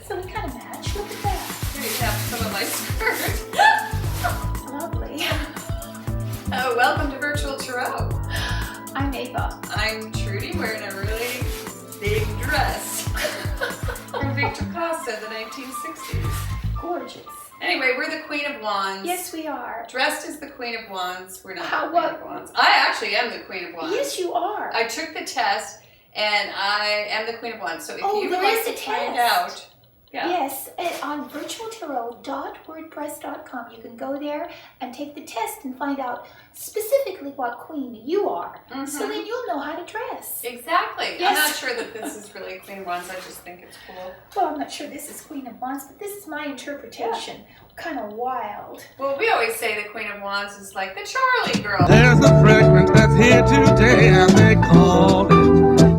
So we kind of match. Look at that. Here you have some of my skirt. Lovely. Oh, welcome to Virtual Tarot. I'm Ava. I'm Trudy, wearing a really big dress from Victor Costa, the 1960s. Gorgeous. Anyway, we're the Queen of Wands. Yes, we are. Dressed as the Queen of Wands. We're not How- the Queen what? of Wands. I actually am the Queen of Wands. Yes, you are. I took the test, and I am the Queen of Wands. So if Oh, you would there like is to a find test. out, yeah. Yes, on virtualtarot.wordpress.com, you can go there and take the test and find out specifically what queen you are. So then you'll know how to dress. Exactly. Yes. I'm not sure that this is really Queen of Wands. I just think it's cool. Well, I'm not sure this is Queen of Wands, but this is my interpretation. Kind of wild. Well, we always say the Queen of Wands is like the Charlie girl. There's a fragrance that's here today, and they call it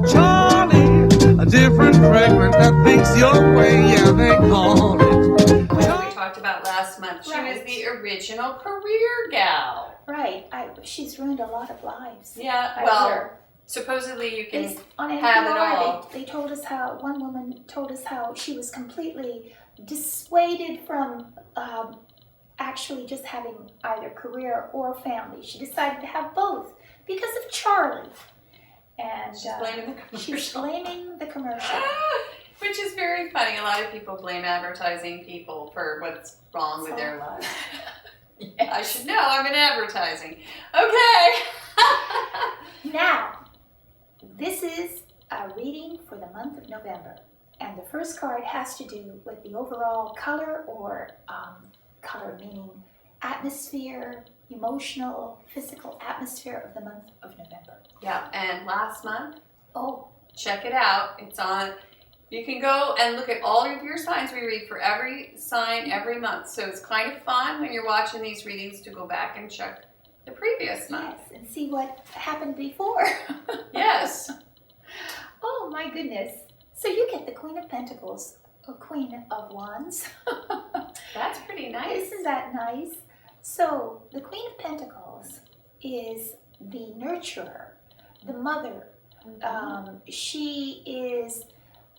Charlie. A different fragrance that thinks your way, yeah, they call it. Which we talked about last month. She was Right. the original career gal. Right. She's ruined a lot of lives. Yeah, I well, hear. supposedly you can Based on have it NPR, all. they told us how, one woman told us how she was completely dissuaded from actually just having either career or family. She decided to have both because of Charlie. And She's blaming the commercial. she's blaming the commercial. Which is very funny. A lot of people blame advertising people for what's wrong with their lives. I should know, I'm in advertising. Okay. Now, this is a reading for the month of November. And the first card has to do with the overall color, or color meaning atmosphere, emotional, physical atmosphere of the month of November. Yeah, and last month, Oh, check it out. It's on. You can go and look at all of your signs we read for every sign every month. So it's kind of fun when you're watching these readings to go back and check the previous month. yes, and see what happened before. Yes. Oh my goodness. So you get the Queen of Pentacles, or Queen of Wands. That's pretty nice. Isn't that nice? So the Queen of Pentacles is the nurturer, the mother. She is,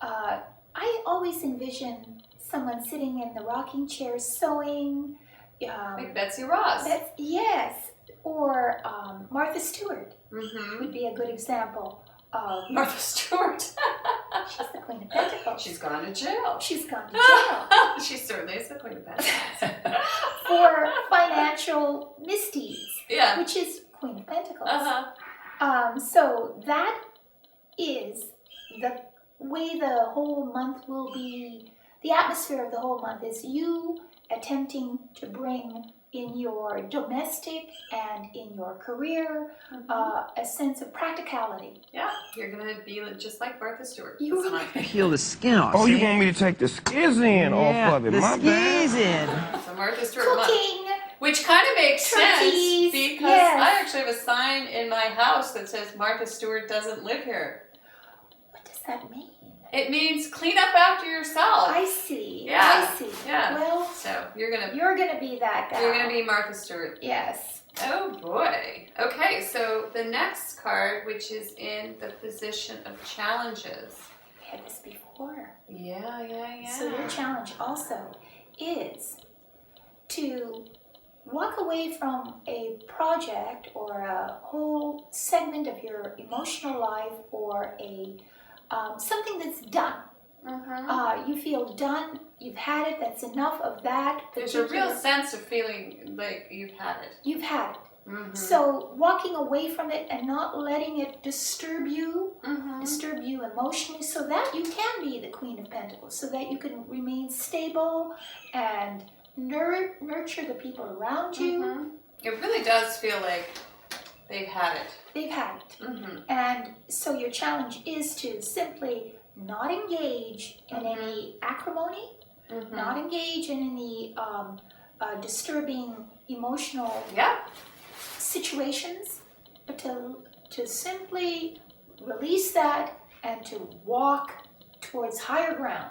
I always envision someone sitting in the rocking chair sewing. Like Betsy Ross. Yes, or Martha Stewart Mm-hmm. would be a good example of, Martha Stewart. she's the Queen of Pentacles. She's gone to jail. She's gone to jail She certainly is the Queen of Pentacles. for financial misdeeds, Yeah. which is Queen of Pentacles. Uh-huh. So that is the way the whole month will be. The atmosphere of the whole month is you attempting to bring in your domestic and in your career a sense of practicality. Yeah, you're going to be just like Martha Stewart. You this will month. Peel the skin off. Oh, you see? want me to take the skiz in off of it? the My skis bad. in. So Martha Stewart month. Cooking. Which kind of makes Turkeys, sense because yes. I actually have a sign in my house that says Martha Stewart doesn't live here. What does that mean? It means clean up after yourself. I see. Yeah, I see. yeah. Well, So you're gonna be that guy. you're gonna be Martha Stewart. Yes. Oh boy. Okay, so the next card, which is in the position of challenges. We had this before. Yeah. So your challenge also is to walk away from a project or a whole segment of your emotional life, or a something that's done. You feel done. You've had it. That's enough of that. There's a real particular- sense of feeling like you've had it. You've had it. Mhm. So walking away from it and not letting it disturb you emotionally, so that you can be the Queen of Pentacles, so that you can remain stable and nurture the people around you. It really does feel like they've had it. They've had it. Mm-hmm. And so your challenge is to simply not engage in any acrimony, not engage in any disturbing emotional situations, but to simply release that and to walk towards higher ground.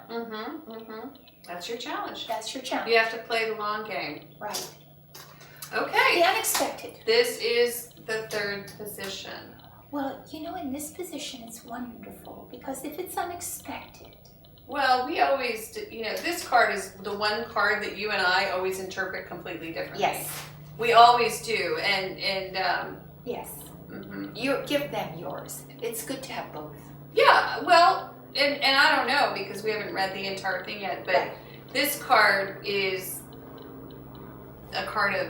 That's your challenge. That's your challenge. You have to play the long game. Right. Okay. The unexpected. This is the third position. Well, in this position it's wonderful, because if it's unexpected, Well, we always, this card is the one card that you and I always interpret completely differently. Yes. We always do, and Yes. You give them yours. It's good to have both. Yeah, well, and I don't know because we haven't read the entire thing yet, but this card is a card of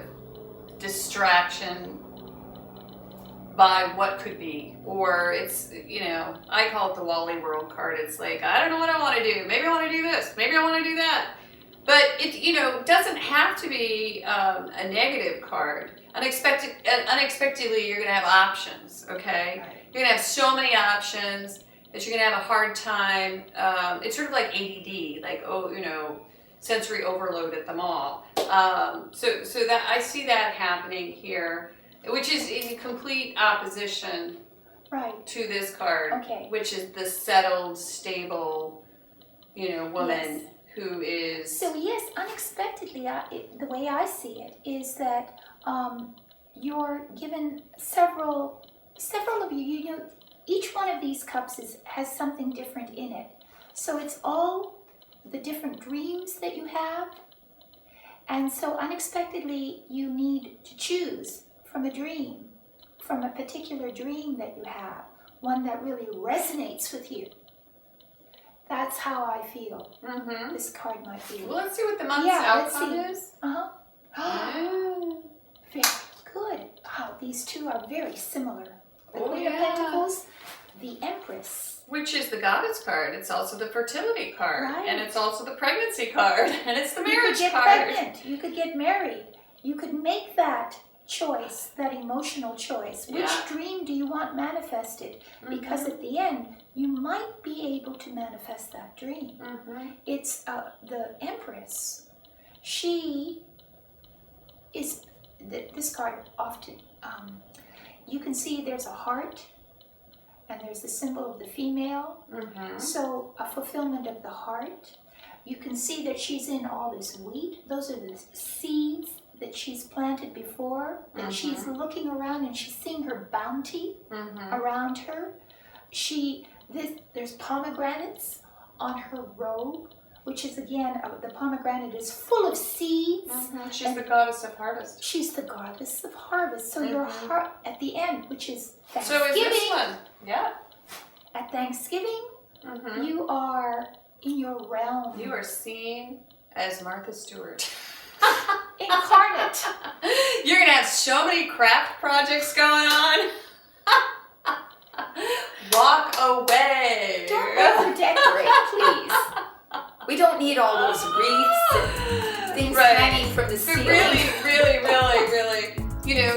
distraction by what could be, or it's, I call it the Wally World card. It's like, I don't know what I want to do. Maybe I want to do this. Maybe I want to do that. But it, doesn't have to be a negative card. Unexpectedly, you're going to have options, okay? Right. You're going to have so many options that you're going to have a hard time. It's sort of like ADD, like, sensory overload at the mall. So that I see that happening here, which is in complete opposition to this card, which is the settled, stable, woman who is. So yes, unexpectedly, the way I see it is that you're given several of you. Each one of these cups has something different in it. So it's all the different dreams that you have, and so unexpectedly you need to choose from a particular dream that you have, one that really resonates with you. That's how I feel. This card might be. Well, let's see what the month's outcome is. Very good. Wow, these two are very similar. The Oh, Queen of yeah. Pentacles, the Empress. Which is the Goddess card. It's also the fertility card. Right. And it's also the pregnancy card. And it's the marriage You could get card. pregnant. You could get married. You could make that choice, that emotional choice. Which dream do you want manifested? Because at the end, you might be able to manifest that dream. It's the Empress. She is, this card often, you can see there's a heart, and there's the symbol of the female. So a fulfillment of the heart. You can see that she's in all this wheat. Those are the seeds that she's planted before, that she's looking around and she's seeing her bounty around her. There's pomegranates on her robe, which is again, the pomegranate is full of seeds. She's the goddess of harvest. She's the goddess of harvest. So your heart at the end, which is So Thanksgiving. is this one. Yeah. At Thanksgiving, you are in your realm. You are seen as Martha Stewart. Incarnate. You're going to have so many craft projects going on. Walk away. Don't over-decorate, please. We don't need all those wreaths and things hanging from the But ceiling. really,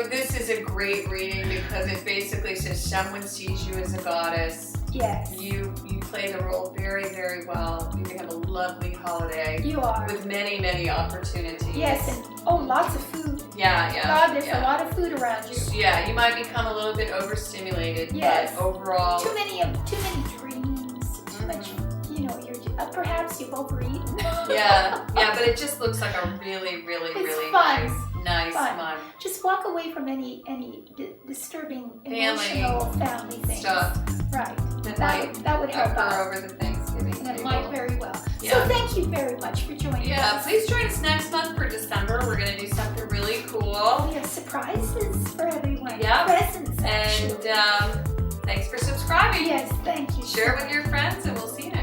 this is a great reading because it basically says someone sees you as a goddess. Yes. You play the role very, very well. You can have a lovely holiday. You are. With many, many opportunities. Yes, and lots of food. Yeah. God, there's a lot of food around you. Yeah, you might become a little bit overstimulated, Yes. but overall. Too many dreams. Too much. Perhaps you've overeaten. Yeah, but it just looks like a really, really, It's really fun. nice Fun. month. Just walk away from any disturbing emotional family things. Stuff Right. that would help occur out. over the Thanksgiving That table. might very well. Yeah. So thank you very much for joining us. Please join us next month for December. We're going to do something really cool. We have surprises for everyone. Yeah. Presents. And actually. thanks for subscribing. Yes, thank you. Share it with your friends, and we'll see you next